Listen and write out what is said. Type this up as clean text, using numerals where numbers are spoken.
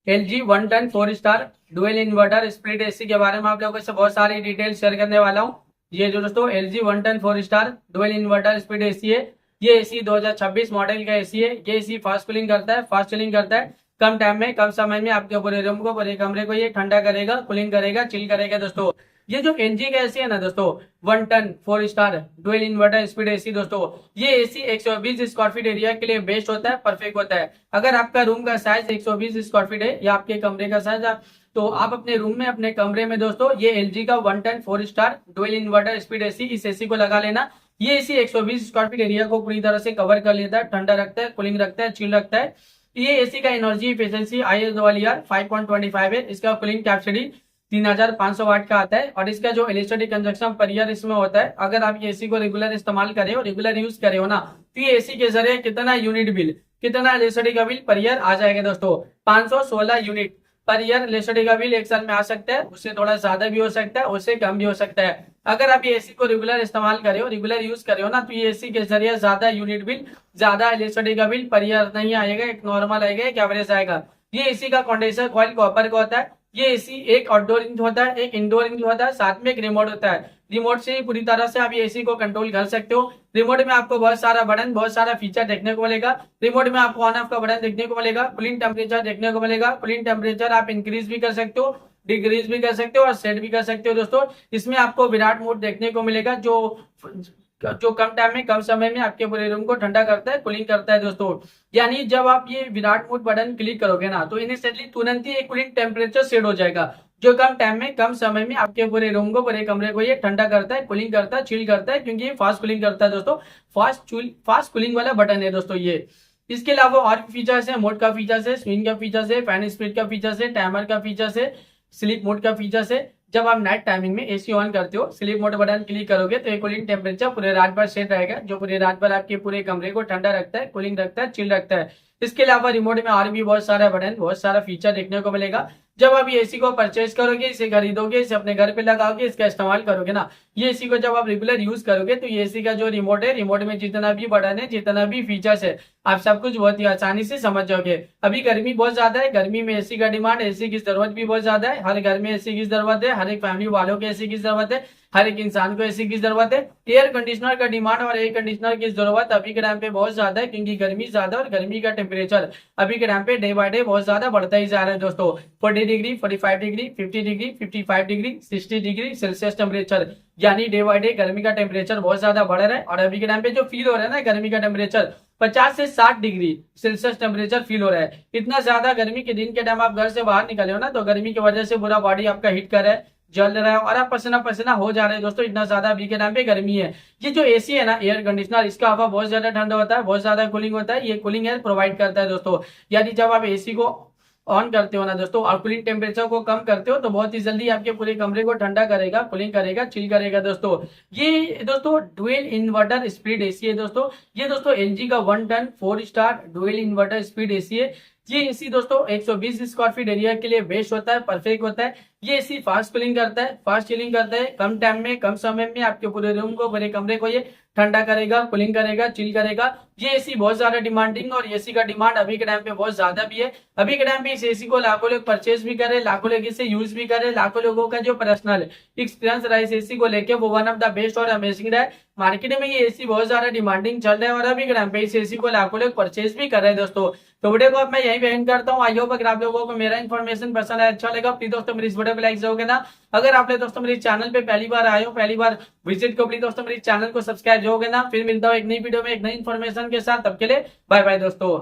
LG 1 ton 4 star dual inverter split AC के बारे में आप लोगों से बहुत सारी डिटेल शेयर करने वाला हूँ। ये जो दोस्तों LG 1 ton 4 star dual inverter split AC है। ये एसी 2026 मॉडल का एसी है। ये एसी फास्ट कूलिंग करता है, फास्ट चिलिंग करता है। कम टाइम में, कम समय में आपके पूरे रूम को, पूरे कमरे को ये ठंडा करेगा, कूलिंग करेगा, चिल करेगा दोस्तों। ये जो एलजी का एसी है ना दोस्तों, 1 ton 4 star dual inverter speed AC दोस्तों, ये एसी 120 स्क्वायर फीट एरिया के लिए बेस्ट होता है, परफेक्ट होता है। अगर आपका रूम का साइज 120 स्क्वायर फीट है या आपके कमरे का साइज, तो आप अपने रूम में, अपने कमरे में दोस्तों ये एलजी का 1 ton 4 star dual inverter speed AC, इस एसी को लगा लेना। ये एसी 120 स्क्वायर फीट एरिया को पूरी तरह से कवर कर लेता है, ठंडा रखता है, कूलिंग रखता है, चिल रखता है। ये एसी का एनर्जी एफिशिएंसी ISWR 5.25 है। इसका कूलिंग कैपेसिटी 3500 वाट का आता है और इसका जो इलेक्ट्रिसिटी कंजप्शन पर ईयर इसमें होता है, अगर आप ये एसी को रेगुलर इस्तेमाल करें और रेगुलर यूज करें हो ना, तो ये एसी के जरिए कितना यूनिट बिल, कितना इलेक्ट्रिसिटी का बिल पर ईयर आ जाएगा दोस्तों, 516 यूनिट पर ईयर इलेक्ट्रिसिटी का बिल एक साल में आ सकता है। उससे थोड़ा ज्यादा भी हो सकता है, उससे कम भी हो सकता है। अगर आप ये एसी को रेगुलर इस्तेमाल करें हो, रेगुलर यूज करें हो ना, तो ये एसी के जरिए ज्यादा यूनिट बिल, ज्यादा इलेक्ट्रिसिटी का बिल पर ईयर नहीं आएगा, एक नॉर्मल आएगा, एक एवरेज आएगा। ये एसी का कंडेंसर कॉइल कॉपर का होता है। ये एसी एक आउटडोर यूनिट होता है, एक इंडोर यूनिट होता है, साथ में एक रिमोट होता है। रिमोट से पूरी तरह से आप ये एसी को कंट्रोल कर सकते हो। रिमोट में आपको बहुत सारा बटन, बहुत सारा फीचर देखने को मिलेगा। रिमोट में आपको ऑन ऑफ का बटन देखने को मिलेगा, कूलिंग टेम्परेचर देखने को मिलेगा। कूलिंग टेम्परेचर आप इंक्रीज भी कर सकते हो, डिक्रीज भी कर सकते हो और सेट भी कर सकते हो दोस्तों। इसमें आपको विराट मोड देखने को मिलेगा, जो कम टाइम में, कम समय में आपके पूरे रूम को ठंडा करता है, कूलिंग करता है दोस्तों। यानी जब आप ये विराट मोड बटन क्लिक करोगे ना, तो इनिशियली तुरंत ही एक कूलिंग टेम्परेचर सेट हो जाएगा, जो कम टाइम में, कम समय में आपके पूरे रूम को, पूरे कमरे को ये ठंडा करता है, कूलिंग करता है, चिल करता है, क्योंकि ये फास्ट कूलिंग करता है दोस्तों। फास्ट कूलिंग वाला बटन है दोस्तों ये। इसके अलावा और भी फीचर्स है, मोड का फीचर्स है, स्विंग का फीचर्स है, फैन स्पीड का फीचर्स है, टाइमर का फीचर्स है, स्लीप मोड का फीचर्स है। जब आप नाइट टाइमिंग में एसी ऑन करते हो, स्लीप मोड बटन क्लिक करोगे तो कूलिंग टेम्परेचर पूरे रात भर सेट रहेगा, जो पूरे रात भर आपके पूरे कमरे को ठंडा रखता है, कूलिंग रखता है, चिल रखता है। इसके अलावा रिमोट में और भी बहुत सारा बटन, बहुत सारा फीचर देखने को मिलेगा। जब आप ये एसी को परचेज करोगे, इसे खरीदोगे, इसे अपने घर पे लगाओगे, इसका इस्तेमाल करोगे ना, ये एसी को जब आप रेगुलर यूज करोगे, तो ये एसी का जो रिमोट है, रिमोट में जितना भी बटन है, जितना भी फीचर्स है, आप सब कुछ बहुत ही आसानी से समझ जाओगे। अभी गर्मी बहुत ज्यादा है, गर्मी में एसी का डिमांड, एसी की जरूरत भी बहुत ज्यादा है। हर घर में एसी की जरूरत है, हर एक फैमिली वालों को एसी की जरूरत है, हर एक इंसान को एसी की जरूरत है। एयर कंडीशनर का डिमांड और एयर कंडीशनर की जरूरत अभी के टाइम पे बहुत ज्यादा है, क्योंकि गर्मी ज्यादा और गर्मी का टेम्परेचर अभी के टाइम पे डे बाय डे बहुत ज्यादा बढ़ता ही जा रहा है दोस्तों। 40 degree, 45 degree, 50 degree, 55 degree, 60 degree Celsius temperature, यानी डे बाय डे गर्मी का टेम्परेचर बहुत ज्यादा बढ़ रहा है। और अभी के टाइम पे जो फील हो रहा है ना गर्मी का टेम्परेचर, 50 से 60 डिग्री सेल्सियस टेम्परेचर फील हो रहा है। इतना ज्यादा गर्मी के दिन के टाइम आप घर से बाहर निकले हो ना, तो गर्मी की वजह से पूरा बॉडी आपका हीट कर रहा है, जल रहा है और आप पसीना पसीना हो जा रहे हैं दोस्तों। इतना ज्यादा अभी के टाइम पे गर्मी है। ये जो एसी है ना, एयर कंडीशनर, इसका हवा बहुत ज्यादा ठंडा होता है, बहुत ज्यादा कूलिंग होता है। ये कूलिंग एयर प्रोवाइड करता है दोस्तों। यानी जब आप एसी को ऑन करते हो ना दोस्तों और कूलिंग टेम्परेचर को कम करते हो, तो बहुत ही जल्दी आपके पूरे कमरे को ठंडा करेगा, कूलिंग करेगा, चिल करेगा दोस्तों। ये दोस्तों डुअल इन्वर्टर स्पीड एसी है दोस्तों। ये दोस्तों एलजी का 1 ton 4 star dual inverter speed AC है। ये एसी दोस्तों 120 स्क्वायर फीट एरिया के लिए बेस्ट होता है, परफेक्ट होता है। ये एसी फास्ट कूलिंग करता है, फास्ट चिलिंग करता है, कम टाइम में, कम समय में आपके पूरे रूम को, पूरे कमरे को ये ठंडा करेगा, कूलिंग करेगा, चिल करेगा। ये एसी बहुत ज्यादा डिमांडिंग, और एसी का डिमांड अभी के टाइम पे बहुत ज्यादा भी है। अभी के टाइम पे इस एसी को लाखों लोग परचेज भी करे, लाखों लोग इसे यूज भी करे, लाखों लोगों का जो पर्सनल एक्सपीरियंस रहा इस एसी को लेके, वो वन ऑफ द बेस्ट और अमेजिंग रहा है। मार्केट में ये एसी बहुत ज्यादा डिमांडिंग चल रहा है और अभी के टाइम पे इस एसी को लाखों लोग परचेज भी कर रहे हैं दोस्तों। तो वीडियो को अब मैं यही एंड करता हूँ। आई होप अगर आप लोगों को मेरा इन्फॉर्मेशन पसंद आया, अच्छा लगा, प्लीज दोस्तों मेरी इस वीडियो को लाइक करोगे ना। अगर आपने दोस्तों मेरे चैनल पे पहली बार आए हो, पहली बार विजिट को, प्लीज दोस्तों मेरे चैनल को सब्सक्राइब करोगे ना। फिर मिलता हूँ एक नई वीडियो में एक नई इन्फॉर्मेशन के साथ, तब के लिए बाय बाय दोस्तों।